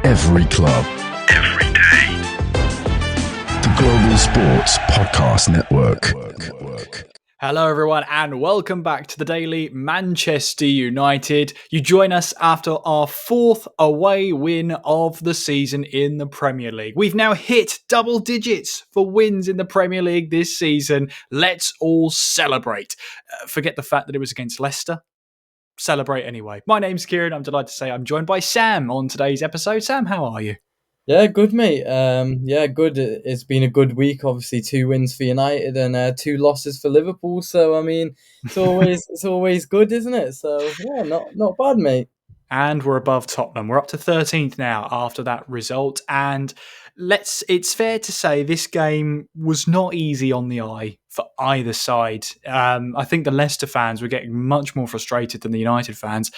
Every club. Every day. The Global Sports Podcast Network. Hello everyone and welcome back to the Daily Manchester United. You join us after our fourth away win of the season in the Premier League. We've now hit double digits for wins in the Premier League this season. Let's all celebrate. Forget the fact that it was against Leicester. Celebrate anyway. My name's Kieran. I'm delighted to say I'm joined by Sam on today's episode. Sam, how are you? Yeah, good, mate. Good. It's been a good week. Obviously, 2 wins for United and 2 losses for Liverpool. So, I mean, it's always good, isn't it? So, yeah, not bad, mate. And we're above Tottenham. We're up to 13th now after that result. And it's fair to say this game was not easy on the eye for either side. I think the Leicester fans were getting much more frustrated than the United fans.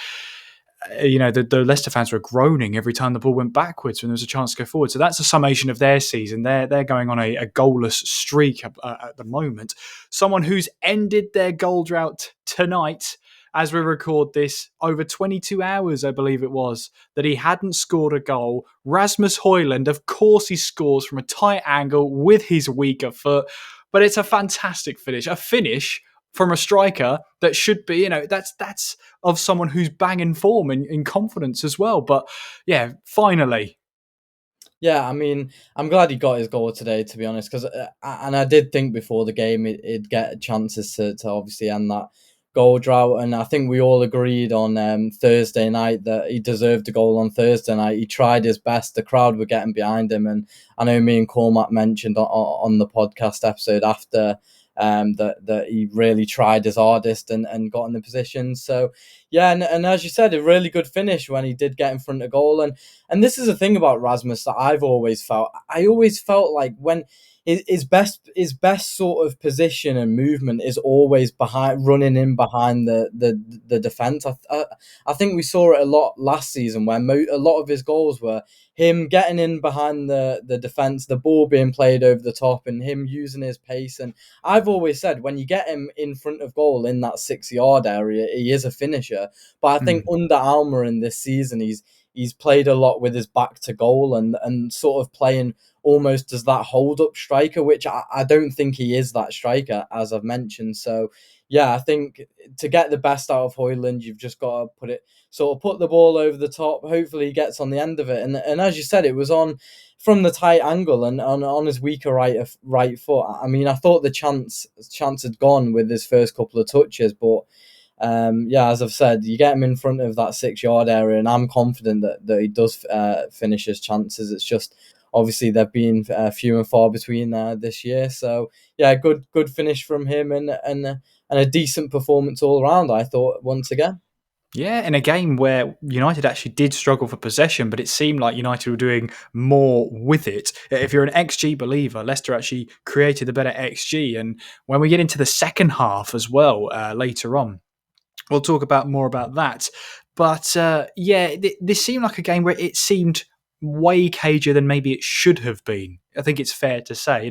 The Leicester fans were groaning every time the ball went backwards when there was a chance to go forward. So that's a summation of their season. They're going on a goalless streak at the moment. Someone who's ended their goal drought tonight, as we record this, over 22 hours, I believe it was, that he hadn't scored a goal. Rasmus Hoyland, of course he scores from a tight angle with his weaker foot, but it's a fantastic finish. A finish from a striker that should be, that's of someone who's banging form and in confidence as well. But yeah, finally. Yeah, I mean, I'm glad he got his goal today, to be honest, because I did think before the game it'd get chances to obviously end that goal drought, and I think we all agreed on Thursday night that he deserved a goal on Thursday night. He tried his best. The crowd were getting behind him, and I know me and Cormac mentioned on the podcast episode after that he really tried his hardest and got in the position. So yeah, and as you said, a really good finish when he did get in front of goal. And this is the thing about Rasmus that I've always felt. I always felt like when his best sort of position and movement is always running in behind the defense. I think we saw it a lot last season where a lot of his goals were him getting in behind the defense, the ball being played over the top, and him using his pace. And I've always said when you get him in front of goal in that 6-yard area, he is a finisher. But I think under Almiron this season, he's played a lot with his back to goal and sort of playing almost as that hold-up striker, which I don't think he is that striker, as I've mentioned. So, yeah, I think to get the best out of Hoyland, you've just got to put the ball over the top. Hopefully he gets on the end of it. And as you said, it was on from the tight angle and on his weaker right foot. I mean, I thought the chance had gone with his first couple of touches, but as I've said, you get him in front of that 6-yard area, and I'm confident that he does finish his chances. It's just obviously they've been few and far between this year. So yeah, good finish from him and a decent performance all around, I thought, once again. Yeah, in a game where United actually did struggle for possession, but it seemed like United were doing more with it. If you're an XG believer, Leicester actually created the better XG. And when we get into the second half as well, later on, we'll talk more about that. But this seemed like a game where it seemed way cagier than maybe it should have been. I think it's fair to say.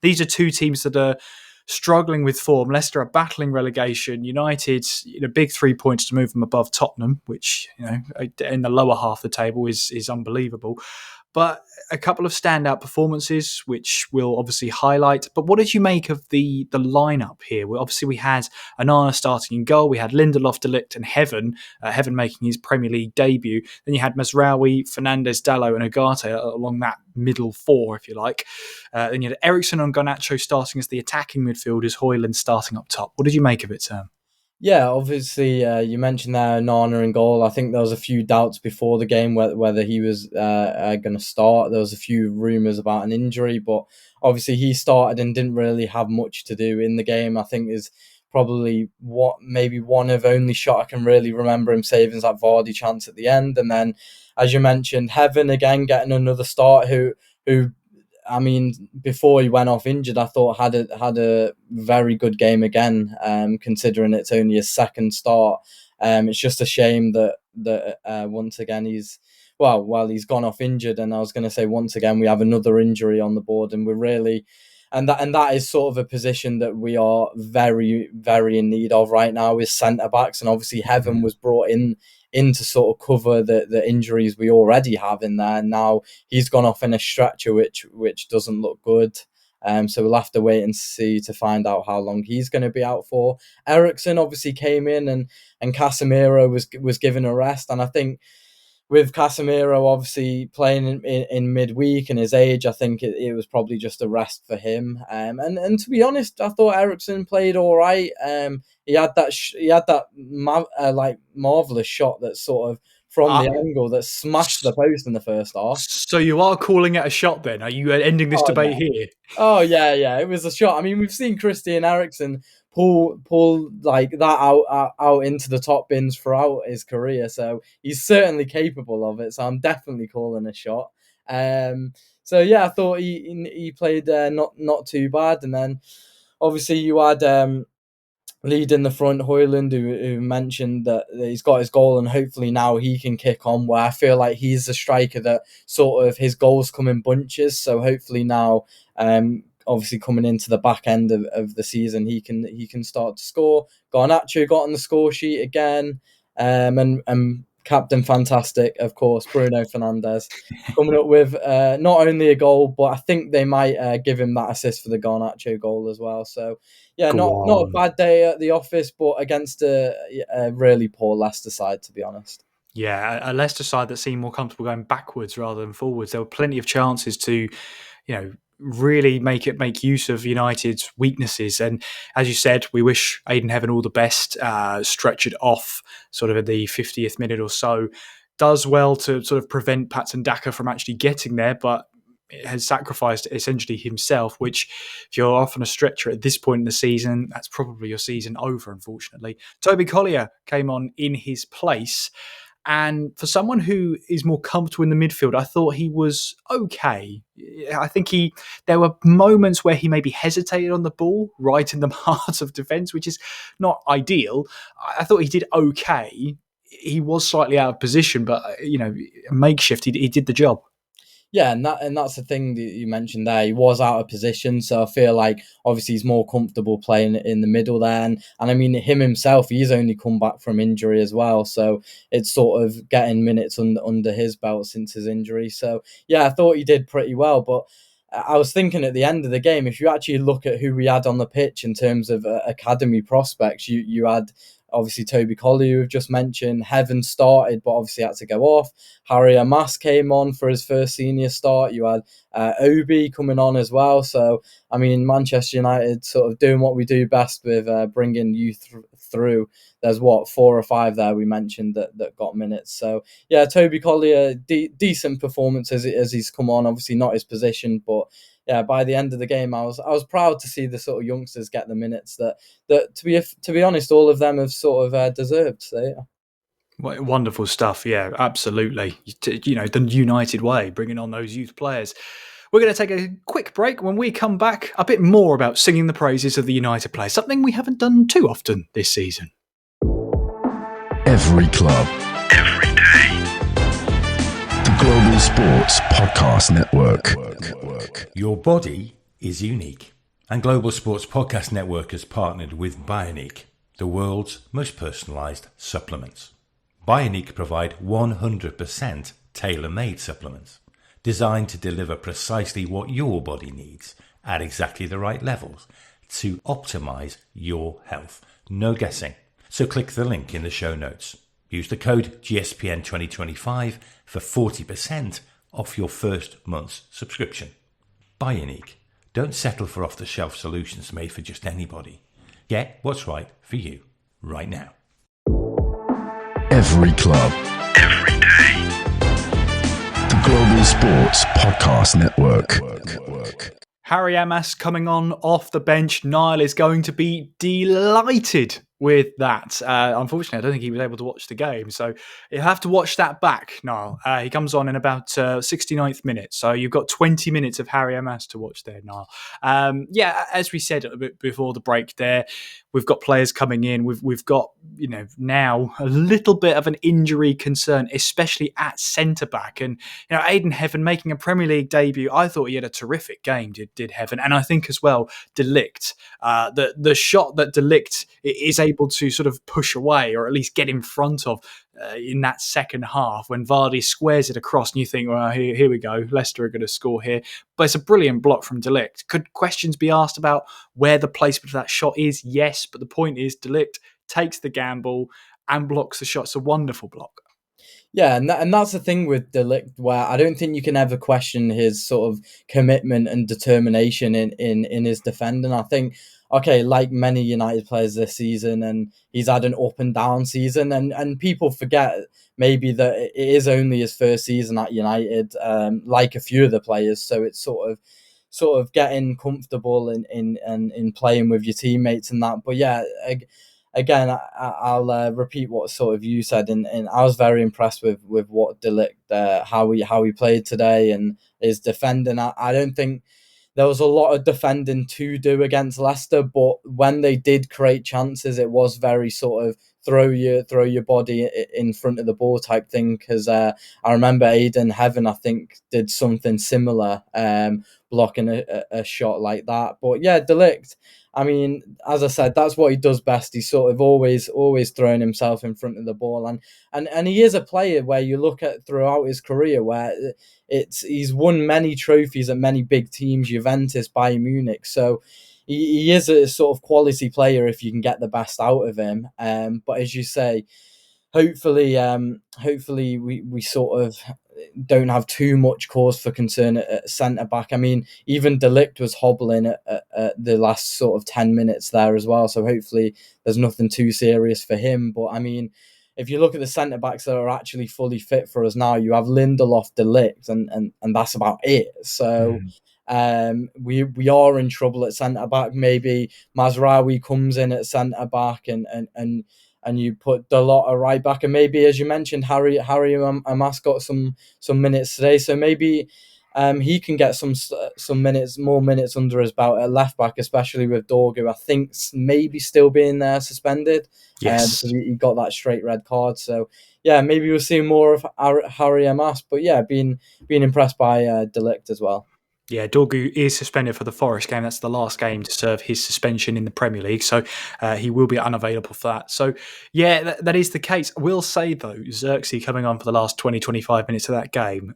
These are two teams that are struggling with form. Leicester are battling relegation. United's big 3 points to move them above Tottenham, which in the lower half of the table is unbelievable. But a couple of standout performances, which we'll obviously highlight. But what did you make of the lineup here? Well, obviously, we had Onana starting in goal. We had Lindelof, De Ligt and Heaven making his Premier League debut. Then you had Mazraoui, Fernandes, Dalot and Ugarte along that middle four, if you like. Then you had Eriksen and Garnacho starting as the attacking midfielders, Hoyland starting up top. What did you make of it, Sam? Yeah, obviously, you mentioned there Onana in goal. I think there was a few doubts before the game whether he was going to start. There was a few rumours about an injury, but obviously he started and didn't really have much to do in the game. I think is probably maybe one of only shot I can really remember him saving that Vardy chance at the end. And then, as you mentioned, Heaven again getting another start who I mean, before he went off injured, I thought had a very good game again, considering it's only his second start. It's just a shame that once again he's gone off injured, and I was going to say once again we have another injury on the board, and we're really and that is sort of a position that we are very, very in need of right now, is centre backs. And obviously Heaven was brought in to sort of cover the injuries we already have in there. Now he's gone off in a stretcher, which doesn't look good. So we'll have to wait and see to find out how long he's going to be out for. Eriksen obviously came in, and Casemiro was given a rest. And I think with Casemiro obviously playing in midweek and his age, I think it was probably just a rest for him. And to be honest, I thought Eriksen played all right. He had that marvelous shot that sort of from the angle that smashed the post in the first half. So you are calling it a shot then? Are you ending this debate here? Oh yeah, it was a shot. I mean, we've seen Christian Eriksen pull like that out into the top bins throughout his career, so he's certainly capable of it. So I'm definitely calling a shot. So yeah, I thought he played not too bad, and then obviously you had lead in the front, Hoyland, who mentioned that he's got his goal, and hopefully now he can kick on, where I feel like he's a striker that sort of his goals come in bunches. So hopefully now, obviously coming into the back end of the season, he can start to score. Garnacho got on the score sheet again, and Captain Fantastic, of course, Bruno Fernandes, coming up with not only a goal, but I think they might give him that assist for the Garnacho goal as well. So, yeah, not a bad day at the office, but against a really poor Leicester side, to be honest. Yeah, a Leicester side that seemed more comfortable going backwards rather than forwards. There were plenty of chances to, really make use of United's weaknesses. And as you said, we wish Aidan Heaven all the best. Stretchered off sort of at the 50th minute or so. Does well to sort of prevent Patson Daka from actually getting there, but has sacrificed essentially himself, which if you're off on a stretcher at this point in the season, that's probably your season over, unfortunately. Toby Collier came on in his place. And for someone who is more comfortable in the midfield, I thought he was okay. I think there were moments where he maybe hesitated on the ball, right in the heart of defence, which is not ideal. I thought he did okay. He was slightly out of position, but makeshift. He did the job. Yeah, and that's the thing that you mentioned there. He was out of position, so I feel like obviously he's more comfortable playing in the middle there. And I mean, him himself, he's only come back from injury as well, so it's sort of getting minutes under his belt since his injury. So yeah, I thought he did pretty well, but I was thinking at the end of the game, if you actually look at who we had on the pitch in terms of academy prospects, you had obviously Toby Collier, we've just mentioned. Heaven started, but obviously had to go off. Harry Amas came on for his first senior start. You had Obi coming on as well. So, I mean, Manchester United sort of doing what we do best with bringing youth through. There's 4 or 5 there we mentioned that got minutes. So, yeah, Toby Collier, decent performance as he's come on. Obviously not his position, but yeah, by the end of the game, I was proud to see the sort of youngsters get the minutes that to be honest, all of them have sort of deserved. So yeah. Wonderful stuff. Yeah, absolutely. The United way, bringing on those youth players. We're going to take a quick break. When we come back, a bit more about singing the praises of the United players, something we haven't done too often this season. Every club, every day. The Global Sports Podcast Network. Your body is unique. And Global Sports Podcast Network has partnered with Bioniq, the world's most personalised supplements. Bioniq provide 100% tailor-made supplements designed to deliver precisely what your body needs at exactly the right levels to optimise your health. No guessing. So click the link in the show notes. Use the code GSPN 2025 for 40% off your first month's subscription. Bioniq. Don't settle for off-the-shelf solutions made for just anybody. Get what's right for you right now. Every club, every day. The Global Sports Podcast Network. Harry Amas coming on off the bench. Niall is going to be delighted with that. Unfortunately, I don't think he was able to watch the game, so you'll have to watch that back, Niall. He comes on in about 69th minute, so you've got 20 minutes of Harry Amas to watch there, Niall. As we said a bit before the break there, we've got players coming in. We've got, now a little bit of an injury concern, especially at centre back. And Aiden Heaven making a Premier League debut, I thought he had a terrific game. Did Heaven, and I think as well De Ligt. The shot that De Ligt is able to sort of push away, or at least get in front of in that second half, when Vardy squares it across, and you think, well, here we go, Leicester are going to score here. But it's a brilliant block from De Ligt. Could questions be asked about where the placement of that shot is? Yes, but the point is De Ligt takes the gamble and blocks the shot. It's a wonderful block. Yeah, and that's the thing with De Ligt, where I don't think you can ever question his sort of commitment and determination in his defending. I think, okay, like many United players this season, and he's had an up and down season, and people forget maybe that it is only his first season at United, like a few of the players. So it's sort of getting comfortable in playing with your teammates and that. But yeah, again, I'll repeat what sort of you said, and I was very impressed with what De Ligt, how he played today and his defending. I don't think there was a lot of defending to do against Leicester, but when they did create chances, it was very sort of throw your body in front of the ball type thing. Because I remember Aiden Heaven, I think, did something similar, blocking a shot like that. But yeah, De Ligt, I mean, as I said, that's what he does best. He's sort of always throwing himself in front of the ball, and he is a player where you look at throughout his career where he's won many trophies at many big teams, Juventus, Bayern Munich. So he is a sort of quality player if you can get the best out of him. But as you say, hopefully we sort of don't have too much cause for concern at centre back. I mean, even De Ligt was hobbling at the last sort of 10 minutes there as well. So hopefully there's nothing too serious for him. But I mean, if you look at the centre backs that are actually fully fit for us now, you have Lindelof, De Ligt, and that's about it. So we are in trouble at centre back. Maybe Mazraoui comes in at centre back, and you put Dalot right back, and maybe, as you mentioned, Harry Amas got some minutes today, so maybe he can get some more minutes under his belt at left back, especially with Dorgu, I think, maybe still being there suspended. Yes, because he got that straight red card. So yeah, maybe we'll see more of Harry Amas. But yeah, being impressed by De Ligt as well. Yeah, Dorgu is suspended for the Forest game. That's the last game to serve his suspension in the Premier League. So he will be unavailable for that. So yeah, that is the case. I will say though, Xerxes coming on for the last 20, 25 minutes of that game,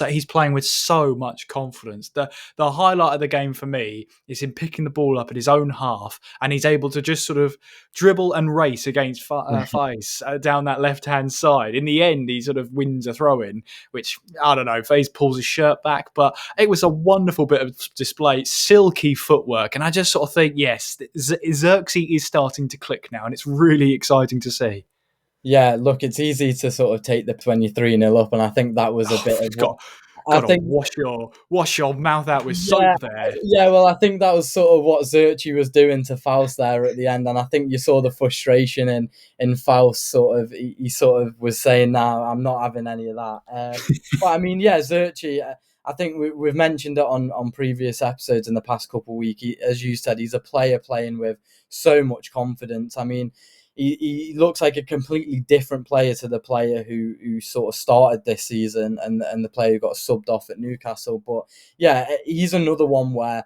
he's playing with so much confidence. The highlight of the game for me is him picking the ball up at his own half, and he's able to just sort of dribble and race against Faiz down that left-hand side. In the end, he sort of wins a throw-in, which, I don't know, Faiz pulls his shirt back, but it was a wonderful bit of display, silky footwork, and I just sort of think, yes, Xerxes is starting to click now, and it's really exciting to see. Yeah, look, it's easy to sort of take the 3-0 up, and I think that was a bit of what Got to wash your mouth out with soap there. Yeah, well, I think that was sort of what Xerxes was doing to Faust there at the end, and I think you saw the frustration in Faust. Sort of, he sort of was saying, "No, I'm not having any of that." But I mean, yeah, Xerxes. I think we've mentioned it on previous episodes in the past couple of weeks. As you said, he's a player playing with so much confidence. I mean, he looks like a completely different player to the player who sort of started this season and the player who got subbed off at Newcastle. But yeah, he's another one where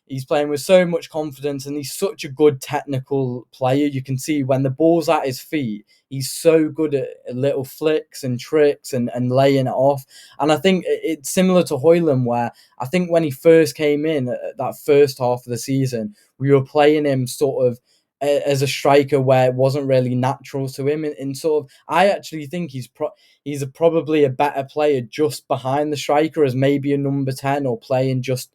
he's playing with so much confidence, and he's such a good technical player. You can see when the ball's at his feet, he's so good at little flicks and tricks and laying it off. And I think it's similar to Hoyland, where I think when he first came in, that first half of the season, we were playing him sort of as a striker where it wasn't really natural to him. In sort of, I actually think he's probably a better player just behind the striker, as maybe a number 10 or playing just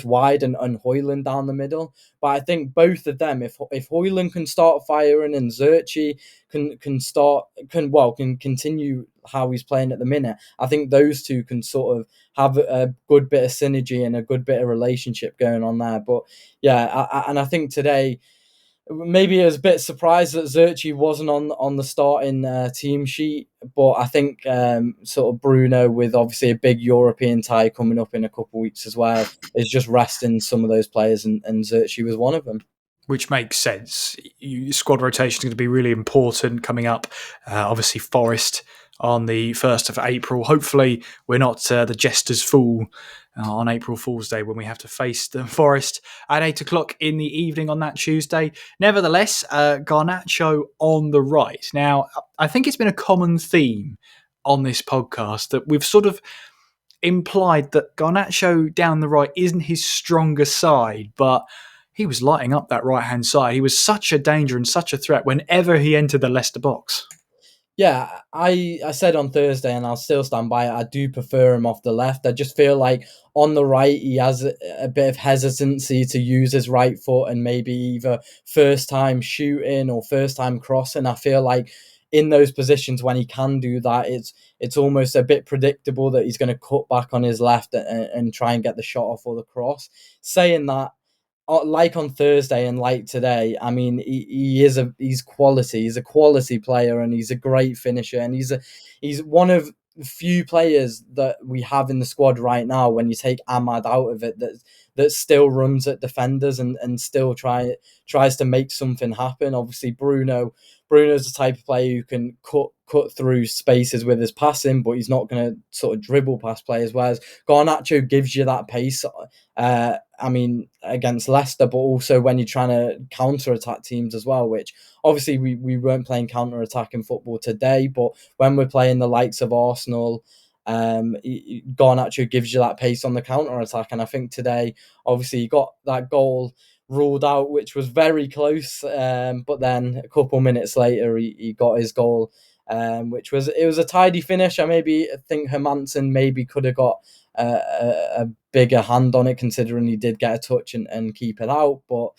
wide and Hoyland down the middle. But I think both of them, if Hoyland can start firing and Xerxes can continue how he's playing at the minute, I think those two can sort of have a good bit of synergy and a good bit of relationship going on there. But yeah, and I think today, maybe I was a bit surprised that Zerchi wasn't on the starting team sheet, but I think sort of Bruno, with obviously a big European tie coming up in a couple of weeks as well, is just resting some of those players, and Zerchi was one of them. Which makes sense. Squad rotation is going to be really important coming up. Obviously, Forest on the 1st of April. Hopefully, we're not the Jester's Fool on April Fool's Day when we have to face the Forest at 8 o'clock in the evening on that Tuesday. Nevertheless, Garnacho on the right. Now, I think it's been a common theme on this podcast that we've sort of implied that Garnacho down the right isn't his stronger side, but he was lighting up that right-hand side. He was such a danger and such a threat whenever he entered the Leicester box. Yeah, I said on Thursday, and I'll still stand by it, I do prefer him off the left. I just feel like on the right, he has a bit of hesitancy to use his right foot, and maybe either first time shooting or first time crossing. I feel like in those positions when he can do that, it's almost a bit predictable that he's going to cut back on his left and try and get the shot off or the cross. Saying that, like on Thursday and like today, I mean, he's quality. He's a quality player, and he's a great finisher, and he's one of few players that we have in the squad right now. When you take Ahmad out of it, that still runs at defenders and still tries to make something happen. Obviously, Bruno's the type of player who can cut through spaces with his passing, but he's not going to sort of dribble past players. Whereas Garnacho gives you that pace. I mean, against Leicester, but also when you're trying to counter-attack teams as well, which obviously we weren't playing counter-attacking football today, but when we're playing the likes of Arsenal, Garnacho gives you that pace on the counter-attack. And I think today, obviously, he got that goal ruled out, which was very close, but then a couple minutes later, he got his goal, which was a tidy finish. I think Hermansen maybe could have got a bigger hand on it, considering he did get a touch and keep it out. But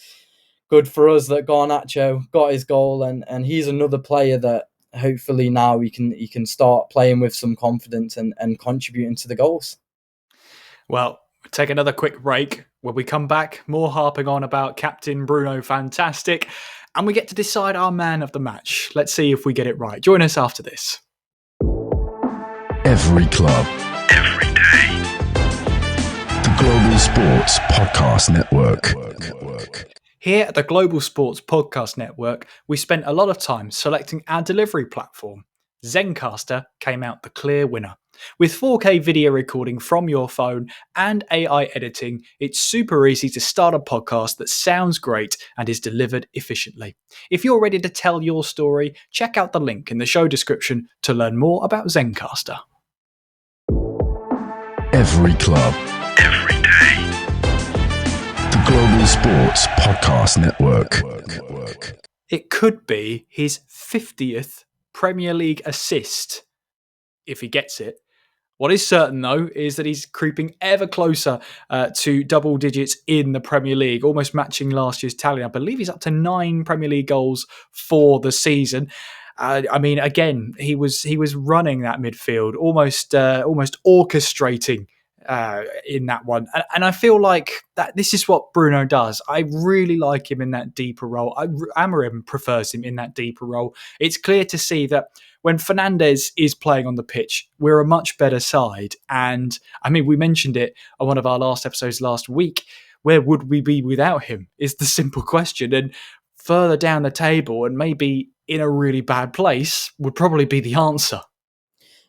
good for us that Garnacho got his goal, and he's another player that hopefully now he can start playing with some confidence and contributing to the goals. Well, we'll take another quick break. When we come back, more harping on about Captain Bruno Fantastic, and we get to decide our man of the match. Let's see if we get it right. Join us after this. Every club, every day. The Global Sports Podcast Network. Here at the Global Sports Podcast Network, we spent a lot of time selecting our delivery platform. Zencastr came out the clear winner. With 4K video recording from your phone and AI editing, it's super easy to start a podcast that sounds great and is delivered efficiently. If you're ready to tell your story, check out the link in the show description to learn more about Zencastr. Every club, every day. The Global Sports Podcast Network. It could be his 50th Premier League assist, if he gets it. What is certain, though, is that he's creeping ever closer to double digits in the Premier League, almost matching last year's tally. I believe he's up to 9 Premier League goals for the season. I mean, again, he was running that midfield, almost orchestrating in that one. And I feel like that this is what Bruno does. I really like him in that deeper role. Amorim prefers him in that deeper role. It's clear to see that when Fernandes is playing on the pitch, we're a much better side. And I mean, we mentioned it on one of our last episodes last week. Where would we be without him is the simple question. And further down the table and maybe in a really bad place would probably be the answer.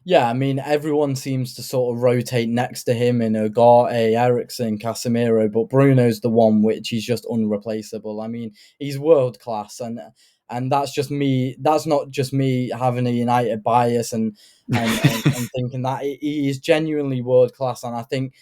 Yeah, I mean, everyone seems to sort of rotate next to him in Ugarte, Eriksen, Casemiro, but Bruno's the one which he's just unreplaceable. I mean, he's world class, and that's just me. That's not just me having a United bias and thinking that he is genuinely world class. And I think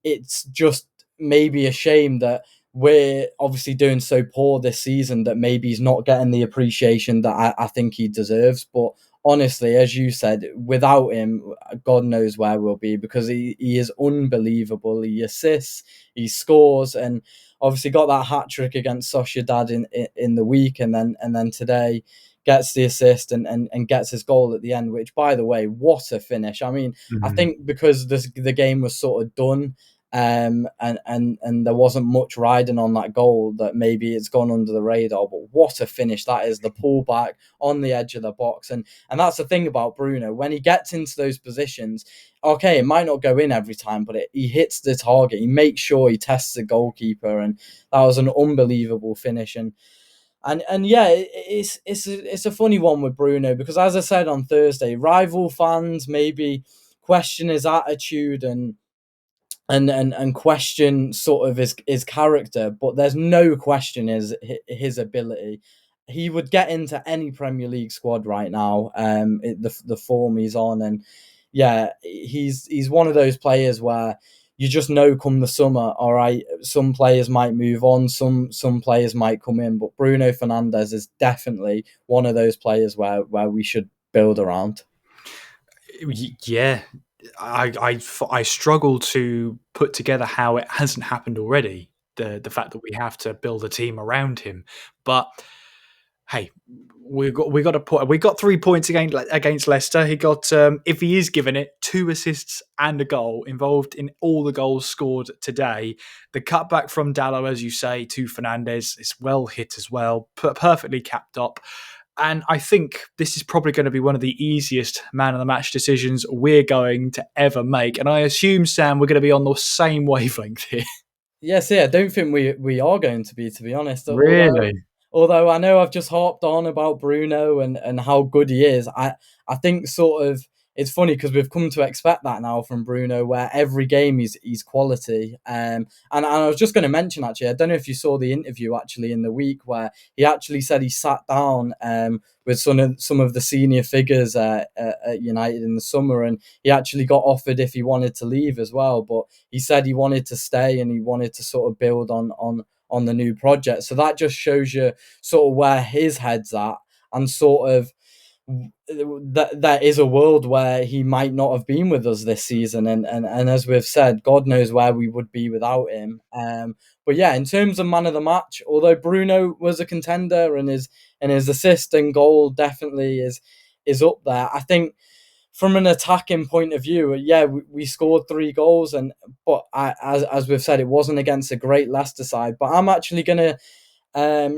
it's just maybe a shame that we're obviously doing so poor this season that maybe he's not getting the appreciation that I think he deserves. But honestly, as you said, without him, God knows where we'll be, because he is unbelievable. He assists, he scores, and obviously got that hat-trick against Sociedad in the week, and then today gets the assist and gets his goal at the end, which, by the way, what a finish. I mean, I think because the game was sort of done and there wasn't much riding on that goal, that maybe it's gone under the radar. But what a finish that is, the pullback on the edge of the box. And that's the thing about Bruno. When he gets into those positions, okay, it might not go in every time, but he hits the target. He makes sure he tests the goalkeeper, and that was an unbelievable finish. And yeah, it's a funny one with Bruno, because as I said on Thursday, rival fans maybe question his attitude and question sort of his character, but there's no question his ability. He would get into any Premier League squad right now. The form he's on, and yeah, he's one of those players where you just know come the summer, all right, some players might move on, some players might come in, but Bruno Fernandes is definitely one of those players where we should build around. Yeah, I struggle to put together how it hasn't happened already. The fact that we have to build a team around him, but hey, we got 3 points against Leicester. He got, if he is given it, 2 assists and a goal, involved in all the goals scored today. The cutback from Dallo, as you say, to Fernandes is well hit as well, perfectly capped up. And I think this is probably going to be one of the easiest man of the match decisions we're going to ever make. And I assume, Sam, we're going to be on the same wavelength here. Yes, yeah, I don't think we are going to be honest. Really? Although I know I've just harped on about Bruno and how good he is, I think sort of it's funny because we've come to expect that now from Bruno, where every game he's quality. And I was just going to mention, actually, I don't know if you saw the interview actually in the week where he actually said he sat down with some of the senior figures at United in the summer, and he actually got offered if he wanted to leave as well, but he said he wanted to stay and he wanted to sort of build on the new project. So that just shows you sort of where his head's at, and sort of that is a world where he might not have been with us this season, and as we've said, God knows where we would be without him. But yeah, in terms of man of the match, although Bruno was a contender, and his assist and goal definitely is up there, I think from an attacking point of view, yeah, we scored 3 goals, but as we've said, it wasn't against a great Leicester side. But I'm actually gonna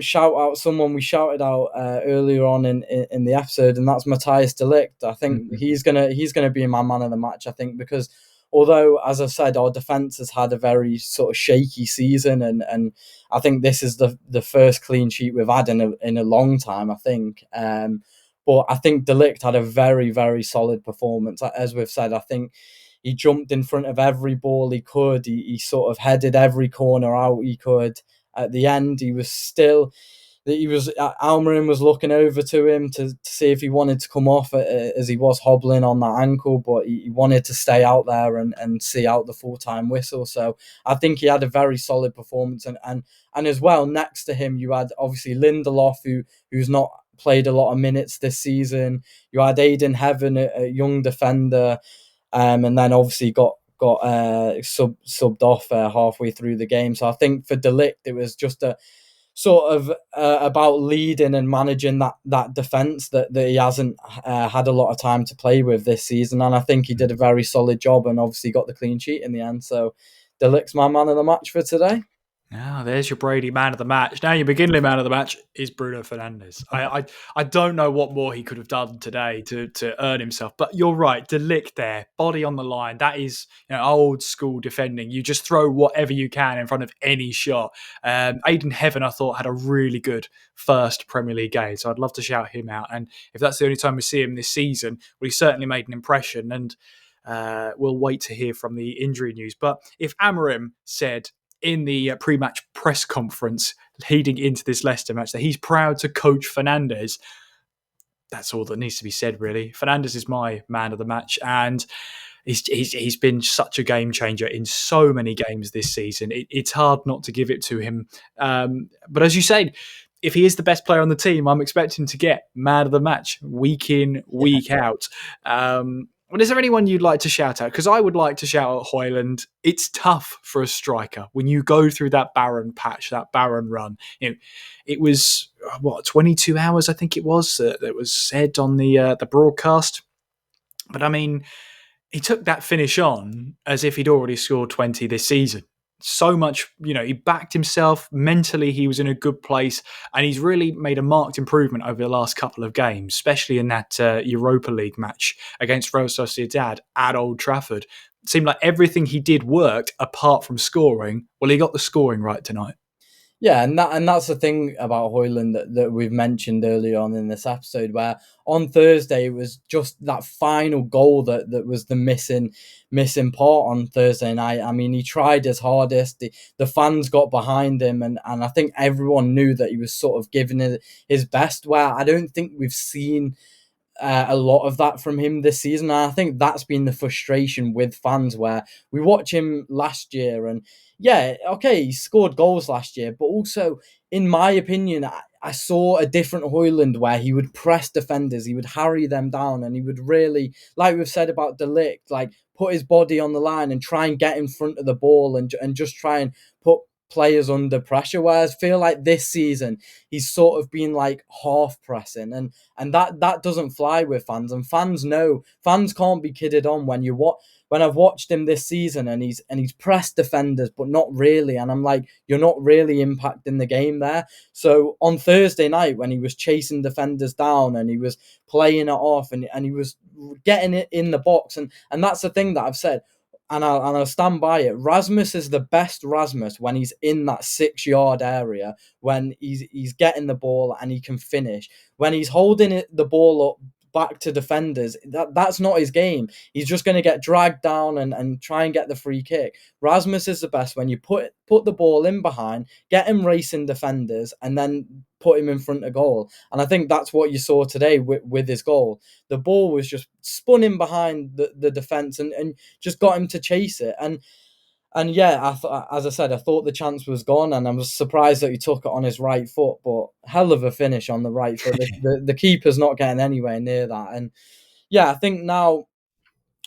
shout out someone we shouted out earlier on in the episode, and that's Matthias de Ligt. I think he's gonna be my man of the match. I think because although, as I said, our defence has had a very sort of shaky season, and I think this is the first clean sheet we've had in a long time, I think. But I think de Ligt had a very, very solid performance. As we've said, I think he jumped in front of every ball he could. He sort of headed every corner out he could. At the end, Almiron was looking over to him to see if he wanted to come off as he was hobbling on that ankle, but he wanted to stay out there and see out the full-time whistle. So I think he had a very solid performance. And as well, next to him, you had obviously Lindelof, who's not played a lot of minutes this season. You had Aiden Heaven, a young defender, and then obviously got subbed off halfway through the game. So I think for de Ligt, it was just a sort of about leading and managing that defence that he hasn't had a lot of time to play with this season. And I think he did a very solid job, and obviously got the clean sheet in the end. So de Ligt's my man of the match for today. Now, there's your Brady man of the match. Now, your McGinley man of the match is Bruno Fernandes. I don't know what more he could have done today to earn himself, but you're right. De Ligt there, body on the line. That is old school defending. You just throw whatever you can in front of any shot. Aiden Heaven, I thought, had a really good first Premier League game, so I'd love to shout him out. And if that's the only time we see him this season, well, he certainly made an impression, and we'll wait to hear from the injury news. But if Amorim said in the pre-match press conference leading into this Leicester match that he's proud to coach Fernandes, that's all that needs to be said, really. Fernandes is my man of the match, and he's been such a game changer in so many games this season. It's hard not to give it to him. But as you said, if he is the best player on the team, I'm expecting to get man of the match week in, week out. But is there anyone you'd like to shout out? Because I would like to shout out Hoyland. It's tough for a striker when you go through that barren patch, that barren run. It was 22 hours, I think it was, that was said on the broadcast. But I mean, he took that finish on as if he'd already scored 20 this season. So much, he backed himself mentally. He was in a good place, and he's really made a marked improvement over the last couple of games, especially in that Europa League match against Real Sociedad at Old Trafford. It seemed like everything he did worked apart from scoring. Well, he got the scoring right tonight. Yeah, and that's the thing about Hoyland that we've mentioned earlier on in this episode, where on Thursday it was just that final goal that was the missing part on Thursday night. I mean, he tried his hardest. The fans got behind him, and I think everyone knew that he was sort of giving it his best, where I don't think we've seen a lot of that from him this season. And I think that's been the frustration with fans, where we watch him last year and yeah, okay, he scored goals last year, but also, in my opinion, I saw a different Hoyland where he would press defenders, he would harry them down, and he would really, like we've said about De Ligt, like put his body on the line and try and get in front of the ball and just try and put players under pressure. Whereas I feel like this season he's sort of been like half pressing, and that doesn't fly with fans, and fans can't be kidded on when I've watched him this season and he's pressed defenders, but not really. And I'm like, you're not really impacting the game there. So on Thursday night, when he was chasing defenders down and he was playing it off and he was getting it in the box, and that's the thing that I've said, and I'll stand by it. Rasmus is the best Rasmus when he's in that 6-yard area, when he's getting the ball and he can finish. When he's holding the ball up back to defenders, that's not his game. He's just going to get dragged down and try and get the free kick. Rasmus is the best when you put the ball in behind, get him racing defenders, and then put him in front of goal. And I think that's what you saw today with his goal. The ball was just spun in behind the defence and just got him to chase it. And yeah, as I said, I thought the chance was gone, and I was surprised that he took it on his right foot, but hell of a finish on the right foot. The keeper's not getting anywhere near that. And yeah, I think now,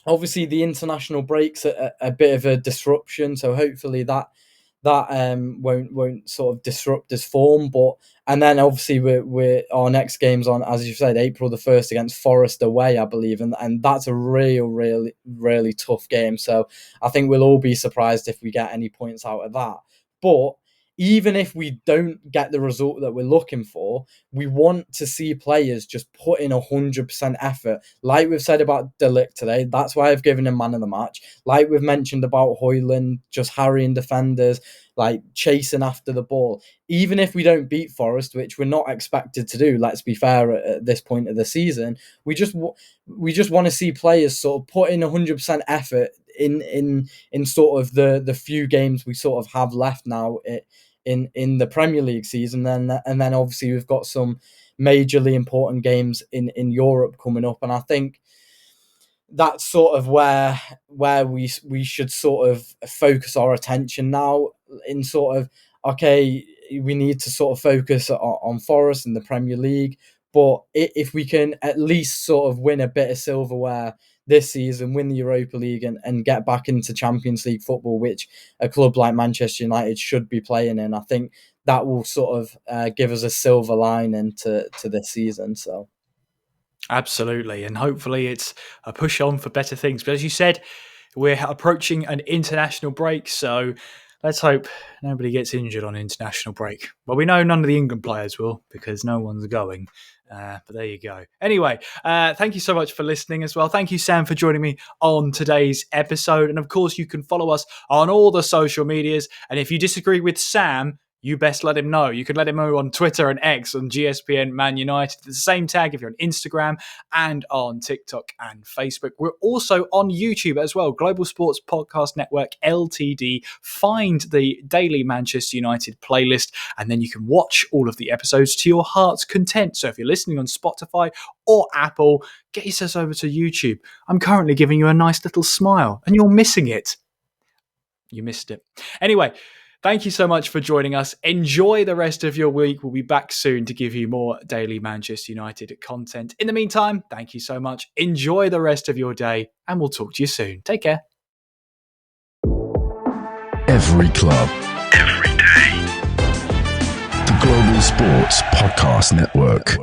obviously, the international break's a bit of a disruption, so hopefully that won't sort of disrupt his form. But and then obviously we're our next game's on, as you said, April the 1st against Forest away, I believe, and that's a really tough game. So I think we'll all be surprised if we get any points out of that. But even if we don't get the result that we're looking for, we want to see players just put in 100% effort. Like we've said about De Ligt today, that's why I've given him man of the match. Like we've mentioned about Hoyland, just harrying defenders, like chasing after the ball. Even if we don't beat Forest, which we're not expected to do, let's be fair, at this point of the season, we just want to see players sort of put in 100% effort in sort of the few games we sort of have left now in the Premier League season. And then obviously we've got some majorly important games in Europe coming up, and I think that's sort of where we should sort of focus our attention now, in sort of, okay, we need to sort of focus on Forest in the Premier League, but if we can at least sort of win a bit of silverware this season, win the Europa League and get back into Champions League football, which a club like Manchester United should be playing in, I think that will sort of give us a silver lining to this season. So absolutely, and hopefully it's a push on for better things. But as you said, we're approaching an international break, so let's hope nobody gets injured on international break. Well, we know none of the England players will, because no one's going. But there you go. Anyway, thank you so much for listening as well. Thank you, Sam, for joining me on today's episode. And of course, you can follow us on all the social medias. And if you disagree with Sam, you best let him know. You can let him know on Twitter and X on GSPN Man United. The same tag if you're on Instagram and on TikTok and Facebook. We're also on YouTube as well. Global Sports Podcast Network, LTD. Find the Daily Manchester United playlist, and then you can watch all of the episodes to your heart's content. So if you're listening on Spotify or Apple, get yourself over to YouTube. I'm currently giving you a nice little smile, and you're missing it. You missed it. Anyway, thank you so much for joining us. Enjoy the rest of your week. We'll be back soon to give you more daily Manchester United content. In the meantime, thank you so much. Enjoy the rest of your day, and we'll talk to you soon. Take care. Every club, every day. The Global Sports Podcast Network.